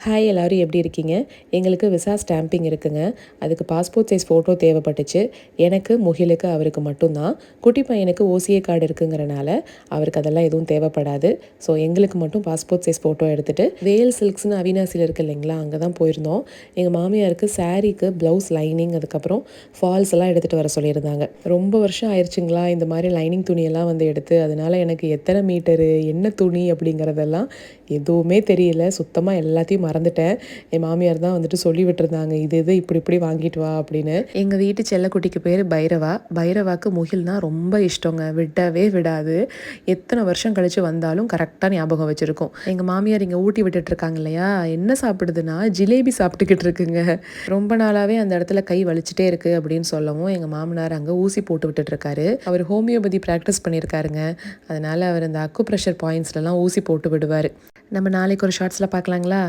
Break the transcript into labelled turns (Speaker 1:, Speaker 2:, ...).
Speaker 1: Hi எல்லோரும் எப்படி இருக்கீங்க? எங்களுக்கு விசா ஸ்டாம்பிங் இருக்குங்க. அதுக்கு பாஸ்போர்ட் சைஸ் ஃபோட்டோ தேவைப்பட்டுச்சு. எனக்கு, முகிலுக்கு, அவருக்கு மட்டும்தான். குட்டி பையனுக்கு ஓசிஏ கார்டு இருக்குங்கிறனால அவருக்கு அதெல்லாம் எதுவும் தேவைப்படாது. ஸோ எங்களுக்கு மட்டும் பாஸ்போர்ட் சைஸ் ஃபோட்டோ எடுத்துகிட்டு வேல் சில்க்ஸ்னு அவினாசியில் இருக்குது இல்லைங்களா, அங்கே தான் போயிருந்தோம். எங்கள் மாமியாருக்கு சாரீக்கு ப்ளவுஸ் லைனிங், அதுக்கப்புறம் ஃபால்ஸ் எல்லாம் எடுத்துகிட்டு வர சொல்லியிருந்தாங்க. ரொம்ப வருஷம் ஆயிடுச்சுங்களா இந்த மாதிரி லைனிங் துணியெல்லாம் வந்து எடுத்து. அதனால் எனக்கு எத்தனை மீட்டரு, என்ன துணி அப்படிங்கிறதெல்லாம் எதுவுமே தெரியல. சுத்தமாக எல்லாத்தையும் மறந்துட்டேன். என் மாமியார் தான் வந்துட்டு சொல்லி விட்டுருந்தாங்க, இது இப்படி இப்படி வாங்கிட்டு வா அப்படின்னு. எங்கள் வீட்டு செல்லக்குட்டிக்கு பேர் பைரவா. பைரவாக்கு முகில்னா ரொம்ப இஷ்டங்க, விடவே விடாது. எத்தனை வருஷம் கழித்து வந்தாலும் கரெக்டாக ஞாபகம் வச்சுருக்கோம். எங்கள் மாமியார் இங்கே ஊட்டி விட்டுட்டு இருக்காங்க இல்லையா, என்ன சாப்பிடுதுன்னா ஜிலேபி சாப்பிட்டுக்கிட்டு இருக்குங்க. ரொம்ப நாளாகவே அந்த இடத்துல கை வலிச்சுட்டே இருக்குது அப்படின்னு சொல்லவும் எங்கள் மாமனார் அங்கே ஊசி போட்டு விட்டுட்டு இருக்காரு. அவர் ஹோமியோபதி ப்ராக்டிஸ் பண்ணியிருக்காருங்க. அதனால் அவர் அந்த அக்கு ப்ரெஷர் பாயிண்ட்ஸ்லாம் ஊசி போட்டு விடுவார். நம்ம நாளைக்கு ஒரு ஷார்ட்ஸில் பார்க்கலாங்களா?